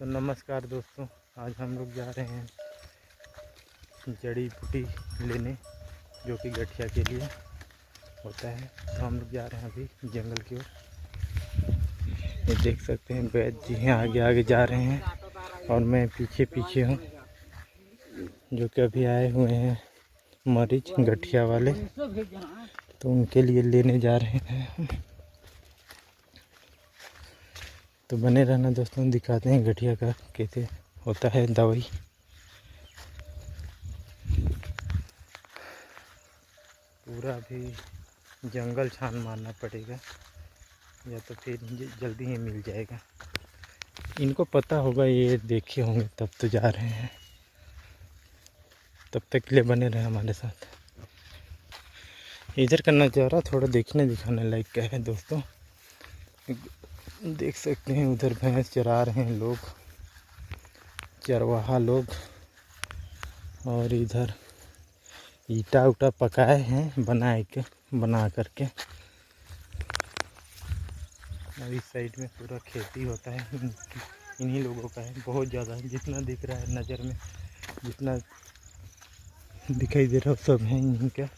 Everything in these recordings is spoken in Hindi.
तो नमस्कार दोस्तों, आज हम लोग जा रहे हैं जड़ी बूटी लेने, जो कि गठिया के लिए होता है। तो हम लोग जा रहे हैं अभी जंगल की ओर। ये देख सकते हैं वैद्य जी हैं, आगे आगे जा रहे हैं और मैं पीछे पीछे हूँ, जो कि अभी आए हुए हैं मरीज गठिया वाले, तो उनके लिए लेने जा रहे हैं। तो बने रहना दोस्तों, दिखाते हैं गठिया का कैसे होता है दवाई। पूरा भी जंगल छान मारना पड़ेगा, या तो फिर जल्दी ही मिल जाएगा। इनको पता होगा, ये देखे होंगे तब तो जा रहे हैं। तब तक के लिए बने रहे हमारे साथ। इधर का नज़ारा थोड़ा देखने दिखाने लायक का है दोस्तों। देख सकते हैं उधर भैंस चरा रहे हैं लोग, चरवाहा लोग, और इधर ईटा उटा पकाए हैं बना करके। और इस साइड में पूरा खेती होता है, इन्हीं लोगों का है। बहुत ज़्यादा जितना दिख रहा है नज़र में, जितना दिखाई दे रहा है सब है इनका।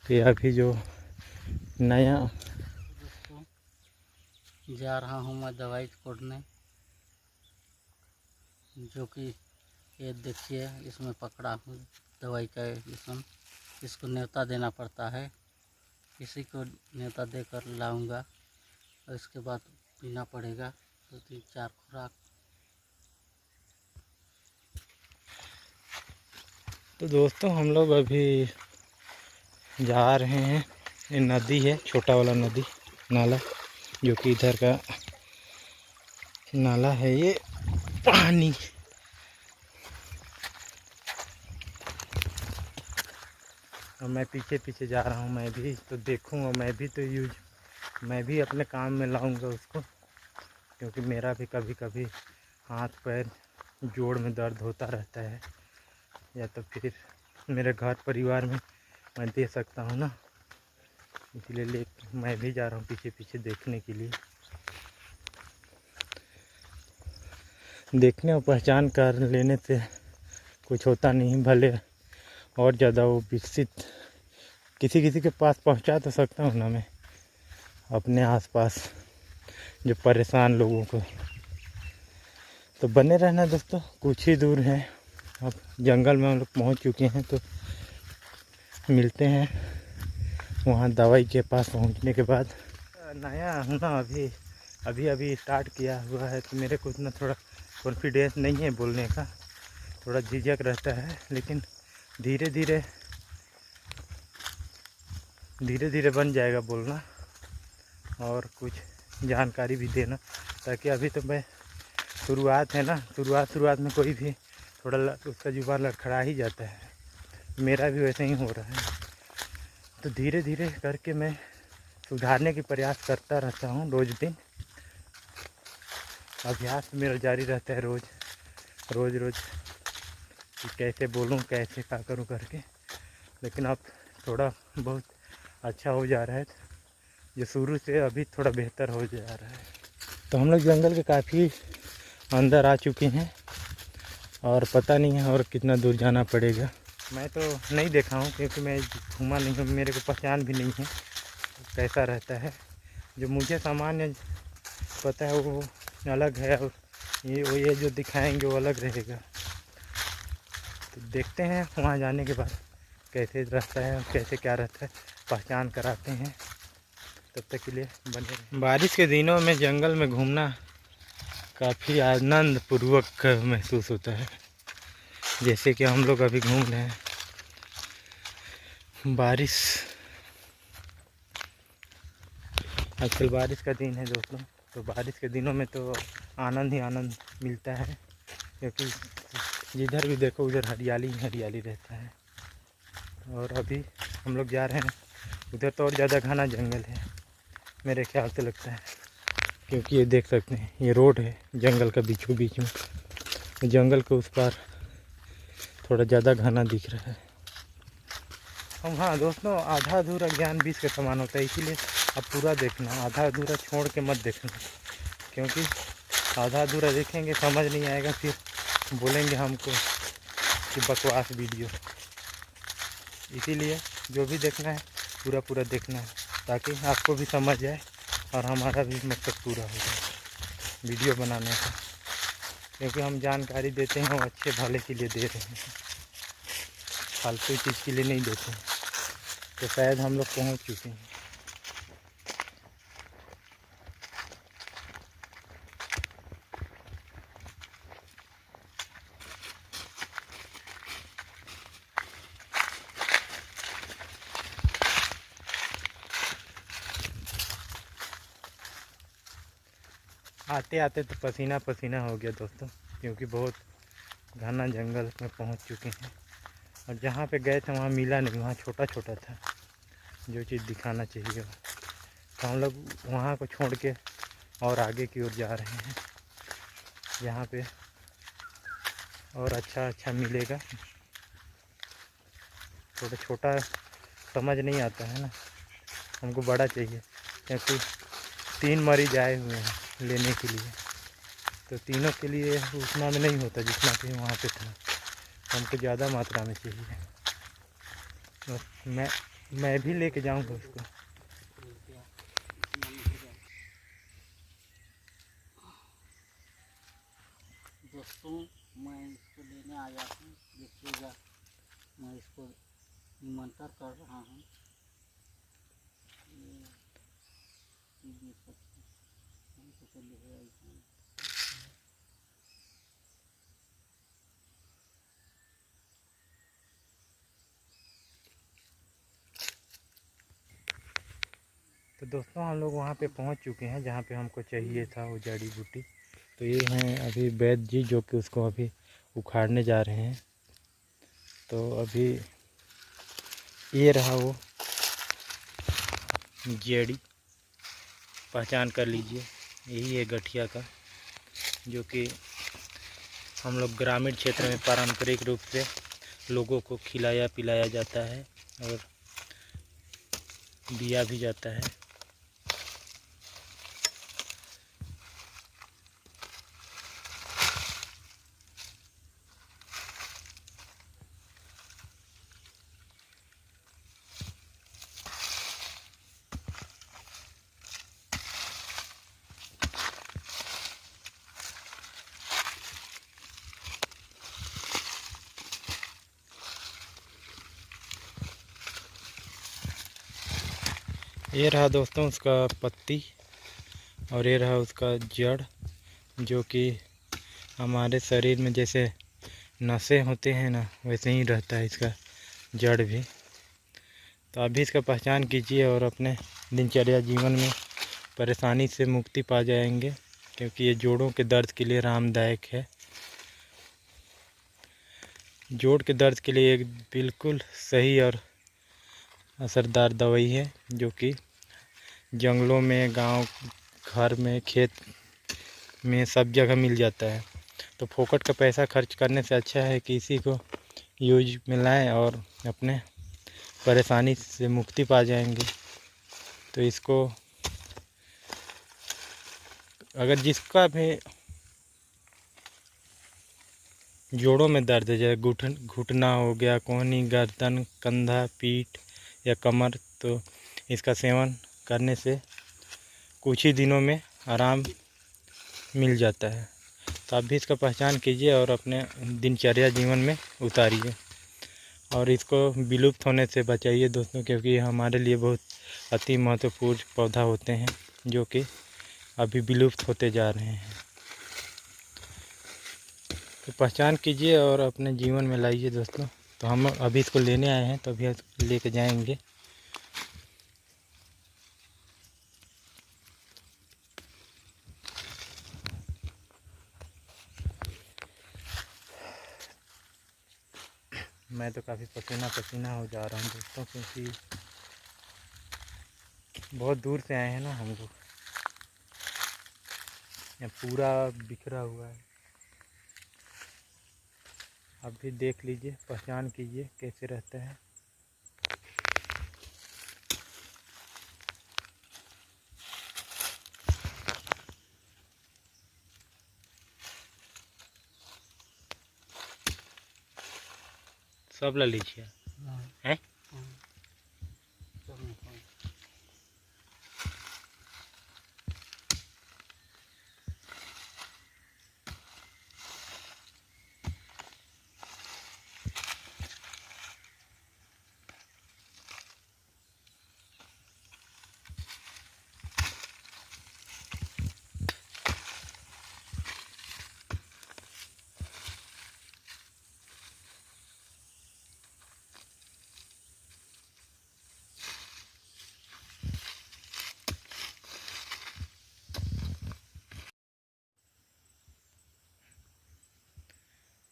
ये अभी जो नया जा रहा हूँ मैं दवाई खोदने, जो कि ये देखिए इसमें पकड़ा हूँ दवाई का इसमें। इसको न्योता देना पड़ता है, किसी को न्योता देकर लाऊंगा और इसके बाद पीना पड़ेगा 2-3-4 खुराक। तो दोस्तों हम लोग अभी जा रहे हैं, ये नदी है, छोटा वाला नदी नाला, जो कि इधर का नाला है। ये पानी और मैं पीछे पीछे जा रहा हूँ। मैं भी तो देखूँगा, मैं भी अपने काम में लाऊंगा उसको, क्योंकि मेरा भी कभी कभी हाथ पैर जोड़ में दर्द होता रहता है, या तो फिर मेरे घर परिवार में मैं दे सकता हूँ ना, इसलिए मैं भी जा रहा हूँ पीछे पीछे देखने के लिए। देखने और पहचान कर लेने से कुछ होता नहीं, भले और ज़्यादा वो विकसित किसी के पास पहुंचा तो सकता हूं ना मैं, अपने आसपास जो परेशान लोगों को। तो बने रहना दोस्तों, कुछ ही दूर है, अब जंगल में हम लोग पहुंच चुके हैं। तो मिलते हैं वहां दवाई के पास पहुंचने के बाद। नया हूँ ना, अभी स्टार्ट किया हुआ है, तो मेरे को इतना थोड़ा कॉन्फिडेंस नहीं है बोलने का, थोड़ा झिझक रहता है। लेकिन धीरे धीरे बन जाएगा बोलना और कुछ जानकारी भी देना, ताकि अभी तो मैं शुरुआत है ना, शुरुआत में कोई भी थोड़ा उसका जुबान लड़खड़ा ही जाता है। मेरा भी वैसे ही हो रहा है। तो धीरे धीरे करके मैं सुधारने की प्रयास करता रहता हूँ। रोज़ दिन अभ्यास मेरा जारी रहता है, रोज़ कि कैसे बोलूँ, कैसे क्या करूँ करके। लेकिन अब थोड़ा बहुत अच्छा हो जा रहा है, जो शुरू से अभी थोड़ा बेहतर हो जा रहा है। तो हम लोग जंगल के काफ़ी अंदर आ चुके हैं और पता नहीं है और कितना दूर जाना पड़ेगा। मैं तो नहीं देखा हूँ, क्योंकि मैं घूमा नहीं हूँ, मेरे को पहचान भी नहीं है कैसा रहता है। जो मुझे सामान्य पता है वो अलग है, और ये जो दिखाएंगे वो अलग रहेगा। तो देखते हैं वहाँ जाने के बाद कैसे रहता है और कैसे क्या रहता है, पहचान कराते हैं। तब तक के लिए बने रहें। बारिश के दिनों में जंगल में घूमना काफ़ी आनंद पूर्वक महसूस होता है, जैसे कि हम लोग अभी घूम रहे हैं। आजकल बारिश का दिन है दोस्तों, तो बारिश के दिनों में तो आनंद ही आनंद मिलता है, क्योंकि जिधर भी देखो उधर हरियाली हरियाली रहता है। और अभी हम लोग जा रहे हैं उधर, तो और ज़्यादा घना जंगल है मेरे ख्याल से लगता है, क्योंकि ये देख सकते हैं ये रोड है जंगल का बीचों बीच में। जंगल के उस पार थोड़ा ज़्यादा घना दिख रहा है। हाँ दोस्तों, आधा अधूरा ज्ञान 20 के समान होता है, इसीलिए अब पूरा देखना, आधा अधूरा छोड़ के मत देखना, क्योंकि आधा अधूरा देखेंगे समझ नहीं आएगा, फिर बोलेंगे हमको कि बकवास वीडियो। इसीलिए जो भी देखना है पूरा पूरा देखना है, ताकि आपको भी समझ आए और हमारा भी मकसद पूरा हो जाए वीडियो बनाने का। क्योंकि हम जानकारी देते हैं वो अच्छे भले के लिए दे रहे हैं, फालतू चीज़ के लिए नहीं देते हैं। तो शायद हम लोग पहुँच चुके हैं। आते आते तो पसीना पसीना हो गया दोस्तों, क्योंकि बहुत घना जंगल में पहुंच चुके हैं। और जहाँ पे गए थे वहाँ मिला नहीं, वहाँ छोटा छोटा था जो चीज़ दिखाना चाहिए। तो हम लोग वहाँ को छोड़ के और आगे की ओर जा रहे हैं, जहाँ पे और अच्छा अच्छा मिलेगा। छोटा छोटा समझ नहीं आता है ना, हमको बड़ा चाहिए। क्योंकि 3 मरीज आए हुए हैं लेने के लिए, तो तीनों के लिए उतना में नहीं होता जितना कि वहाँ पे था। हमको ज़्यादा मात्रा में चाहिए। तो मैं भी लेके जाऊँगा उसको। दोस्तों, मैं इसको लेने आया हूँ, देखिएगा मैं इसको निमंत्रण कर रहा हूँ। ये देख सकते हैं, हमको पहले है ऐसा। तो दोस्तों हम लोग वहाँ पे पहुँच चुके हैं जहाँ पे हमको चाहिए था वो जड़ी बूटी। तो ये हैं अभी वैद्य जी, जो कि उसको अभी उखाड़ने जा रहे हैं। तो अभी ये रहा वो जड़ी, पहचान कर लीजिए, यही है गठिया का, जो कि हम लोग ग्रामीण क्षेत्र में पारंपरिक रूप से लोगों को खिलाया पिलाया जाता है और दिया भी जाता है। ये रहा दोस्तों उसका पत्ती, और ये रहा उसका जड़, जो कि हमारे शरीर में जैसे नसें होते हैं ना, वैसे ही रहता है इसका जड़ भी। तो आप भी इसका पहचान कीजिए और अपने दिनचर्या जीवन में परेशानी से मुक्ति पा जाएंगे, क्योंकि ये जोड़ों के दर्द के लिए आरामदायक है। जोड़ के दर्द के लिए एक बिल्कुल सही और असरदार दवाई है, जो कि जंगलों में, गांव, घर में, खेत में सब जगह मिल जाता है। तो फोकट का पैसा खर्च करने से अच्छा है कि इसी को यूज में लाएँ और अपने परेशानी से मुक्ति पा जाएंगे। तो इसको अगर जिसका भी जोड़ों में दर्द है, जैसे घुटना हो गया, कोहनी, गर्दन, कंधा, पीठ या कमर, तो इसका सेवन करने से कुछ ही दिनों में आराम मिल जाता है। तो आप भी इसका पहचान कीजिए और अपने दिनचर्या जीवन में उतारिए, और इसको विलुप्त होने से बचाइए दोस्तों, क्योंकि ये हमारे लिए बहुत अति महत्वपूर्ण पौधा होते हैं, जो कि अभी विलुप्त होते जा रहे हैं। तो पहचान कीजिए और अपने जीवन में लाइए दोस्तों। तो हम अभी इसको लेने आए हैं, तो अभी लेके जाएंगे। मैं तो काफ़ी पसीना पसीना हो जा रहा हूँ दोस्तों, क्योंकि बहुत दूर से आए हैं ना हम लोग। यहाँ पूरा बिखरा हुआ है, आप भी देख लीजिए, पहचान कीजिए कैसे रहता है। सब ला लीजिए हैं।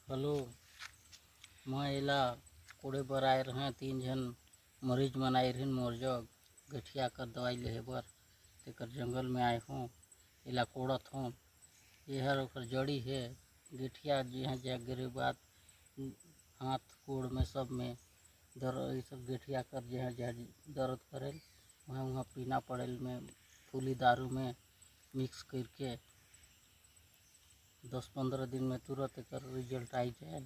हेलो, मैं एला कोड़े बर आए रहे 3 जन मरीज मन आए रहिन मोर जग गठिया कर दवाई लेहे बर, तेकर जंगल में आए हूँ। एला कोड़त हूँ। यहर ओकर जड़ी है। गठिया जहाँ जा गिरे बाद हाथ गोड़ में सब में दर्द, ये सब गठिया कर जहाँ जहाँ दर्द करेल वहाँ वहाँ पीना पड़ेल में फूली दारू में मिक्स करके 10-15 दिन में तुरंत एक रिजल्ट आई जाए।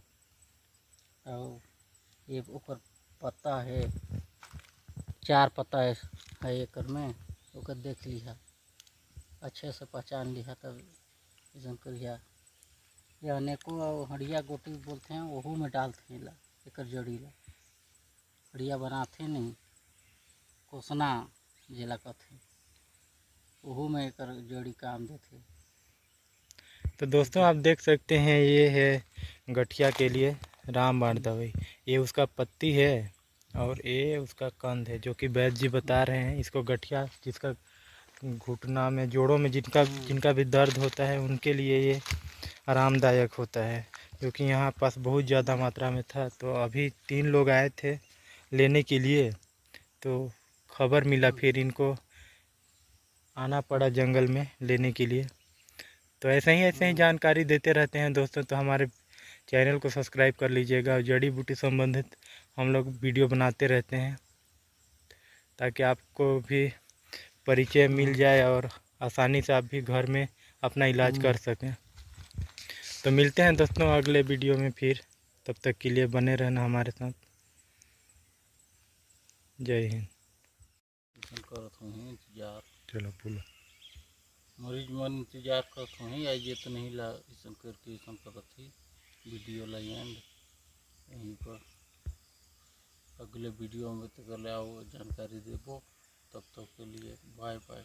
और ये ओकर पत्ता है, 4 पत्ता है एकर में, ओकर देख लिहा अच्छे से पहचान लिहा तब ऐसा करिया। ये अनेकों हड़िया गोटी बोलते हैं वहू में डालते हैं ला एकर जड़ी ला हड़िया बनाते नहीं कोसना जेला कहते वहू में एकर जड़ी काम देते। तो दोस्तों आप देख सकते हैं ये है गठिया के लिए रामबाण दवाई। ये उसका पत्ती है और ये उसका कंद है जो कि वैद्य जी बता रहे हैं। इसको गठिया जिसका घुटना में जोड़ों में जिनका भी दर्द होता है उनके लिए ये आरामदायक होता है। क्योंकि यहाँ पास बहुत ज़्यादा मात्रा में था तो अभी 3 लोग आए थे लेने के लिए, तो खबर मिला फिर इनको आना पड़ा जंगल में लेने के लिए। तो ऐसे ही जानकारी देते रहते हैं दोस्तों। तो हमारे चैनल को सब्सक्राइब कर लीजिएगा और जड़ी बूटी संबंधित हम लोग वीडियो बनाते रहते हैं ताकि आपको भी परिचय मिल जाए और आसानी से आप भी घर में अपना इलाज कर सकें। तो मिलते हैं दोस्तों अगले वीडियो में फिर, तब तक के लिए बने रहना हमारे साथ। जय हिंद। करत हूँ इंतजार, चलो बोलो। मरीज मन इंतजार करत हूँ आई जे तो नहीं ला ऐसा करके ऐसा करत ही वीडियो ला एंड यहीं पर अगले वीडियो में तो आओ जानकारी देबो। तब तक के लिए बाय बाय।